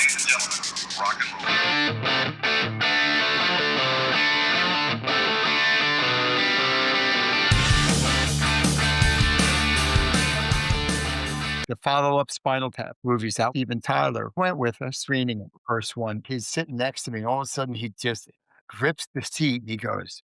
Ladies and gentlemen, rock and roll. The follow-up Spinal Tap movies out. Even Tyler went with us, screening the first one. He's sitting next to me. And all of a sudden, he just grips the seat. And he goes,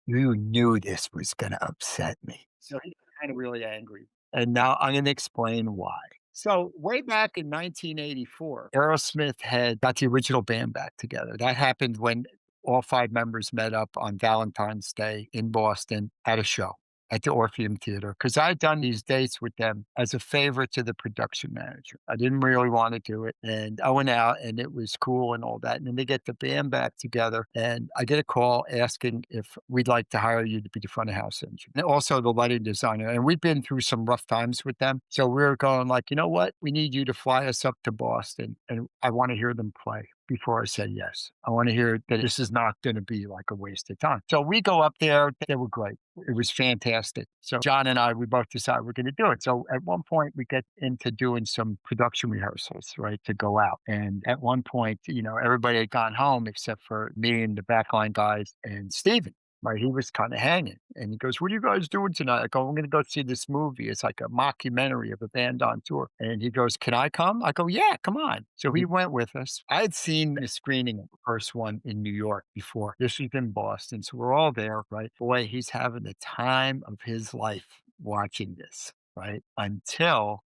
"You knew this was going to upset me." So he's kind of really angry. And now I'm going to explain why. So way back in 1984, Aerosmith had got the original band back together. That happened when all five members met up on Valentine's Day in Boston at a show at the Orpheum Theater, because I'd done these dates with them as a favor to the production manager. I didn't really want to do it. And I went out and it was cool and all that. And then they get the band back together and I get a call asking if we'd like to hire you to be the front of house engineer and also the lighting designer. And we've been through some rough times with them. So we're going like, you know what? We need you to fly us up to Boston and I want to hear them play before I say yes. I want to hear that this is not going to be like a waste of time. So we go up there. They were great. It was fantastic. So John and I, we both decided we're going to do it. So at one point we get into doing some production rehearsals, right, to go out. And at one point, everybody had gone home except for me and the backline guys and Steven. Right, he was kind of hanging, and he goes, "What are you guys doing tonight?" I go, "I'm going to go see this movie. It's like a mockumentary of a band on tour." And he goes, "Can I come?" I go, "Yeah, come on." So he went with us. I had seen a screening of the first one in New York before. This was in Boston, so we're all there, right? Boy, he's having the time of his life watching this, right? Until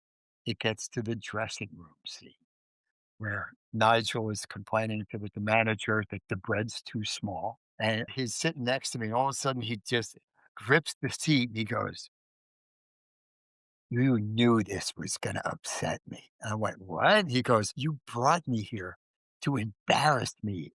it gets to the dressing room scene where Nigel is complaining to the manager that the bread's too small. And he's sitting next to me. And all of a sudden, he just grips the seat and he goes, "You knew this was going to upset me." And I went, "What?" He goes, "You brought me here to embarrass me."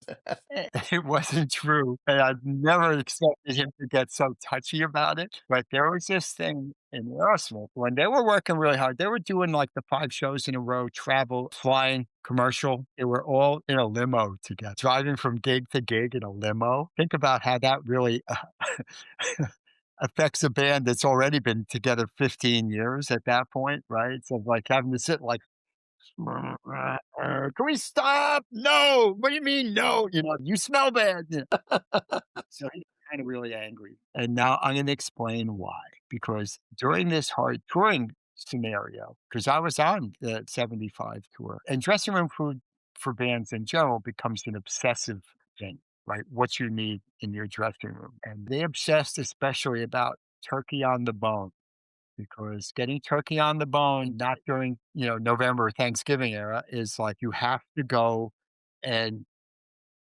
It wasn't true. And I've never expected him to get so touchy about it. But there was this thing in Aerosmith when they were working really hard. They were doing like the 5 shows in a row, travel, flying, commercial. They were all in a limo together, driving from gig to gig in a limo. Think about how that really affects a band that's already been together 15 years at that point, right? So like having to sit like, "Can we stop? No. What do you mean no? You smell bad." So he's kind of really angry. And now I'm going to explain why. Because during this hard touring scenario, because I was on the 75 tour, and dressing room food for bands in general becomes an obsessive thing, right? What you need in your dressing room. And they obsessed especially about turkey on the bone because getting turkey on the bone, not during, November Thanksgiving era, is like you have to go and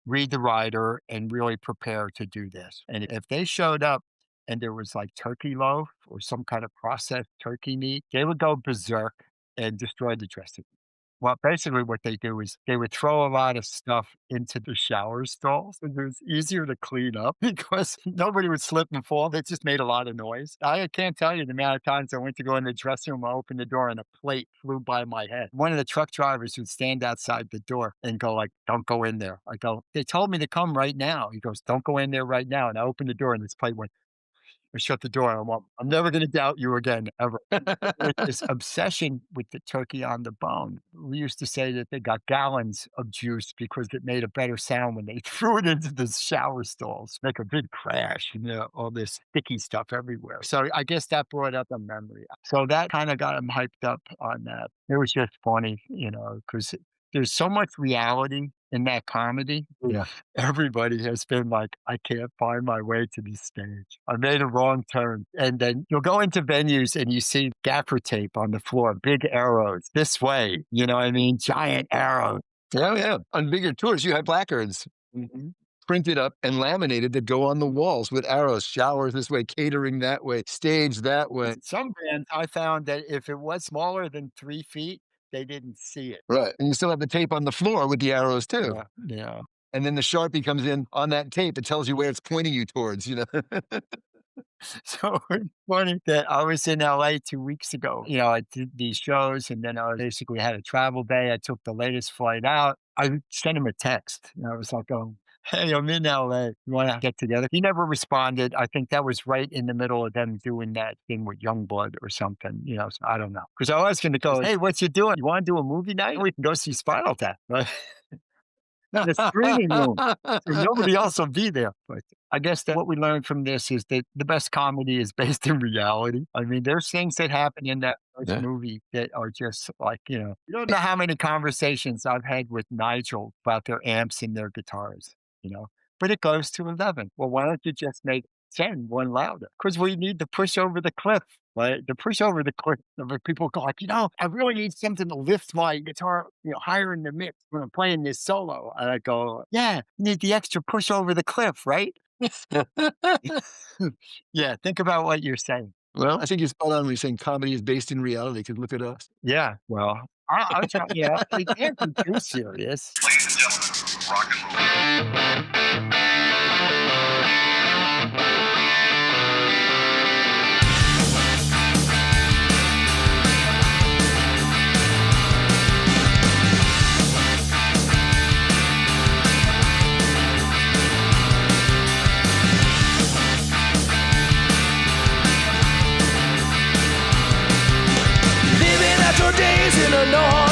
read the rider and really prepare to do this. And if they showed up and there was like turkey loaf or some kind of processed turkey meat, they would go berserk and destroy the dressing. Well, basically what they do is they would throw a lot of stuff into the shower stalls, and it was easier to clean up because nobody would slip and fall. They just made a lot of noise. I can't tell you the amount of times I went to go in the dressing room, I opened the door and a plate flew by my head. One of the truck drivers would stand outside the door and go like, "Don't go in there." I go, "They told me to come right now." He goes, "Don't go in there right now." And I opened the door and this plate went, I shut the door. I'm never going to doubt you again, ever. With this obsession with the turkey on the bone. We used to say that they got gallons of juice because it made a better sound when they threw it into the shower stalls, make a big crash, all this sticky stuff everywhere. So I guess that brought up a memory. So that kind of got him hyped up on that. It was just funny, because there's so much reality in that comedy. Yeah. Everybody has been like, "I can't find my way to the stage. I made a wrong turn." And then you'll go into venues and you see gaffer tape on the floor, big arrows this way, you know what I mean? Giant arrows. Oh, yeah. On bigger tours, you have placards Mhm. printed up and laminated that go on the walls with arrows, showers this way, catering that way, stage that way. Some bands, I found that if it was smaller than 3 feet, they didn't see it. Right. And you still have the tape on the floor with the arrows too. Yeah, yeah. And then the Sharpie comes in on that tape. It tells you where it's pointing you towards. So it's funny that I was in LA 2 weeks ago. I did these shows and then I basically had a travel day. I took the latest flight out. I sent him a text and I was like, "Oh, Hey, I'm in LA. You want to get together? He never responded. I think that was right in the middle of them doing that thing with Yungblud or something, so I don't know. Because I was going to go, hey, what you doing? You want to do a movie night? We can go see Spinal Tap. Right? In a screening room. So nobody else will be there. But I guess that what we learned from this is that the best comedy is based in reality. I mean, there's things that happen in that first Yeah. movie that are just like, you don't know how many conversations I've had with Nigel about their amps and their guitars, but it goes to 11. Well, why don't you just make 10 one louder? Because we need to push over the cliff. Right? To push over the cliff, where people go like, I really need something to lift my guitar, higher in the mix when I'm playing this solo. And I go, yeah, you need the extra push over the cliff, right? Yeah, think about what you're saying. Well, I think you're spot on when you're saying comedy is based in reality, because look at us. Yeah, well, I'm trying, it can't be too serious. Ladies and gentlemen, rock and roll. Living out your days in a north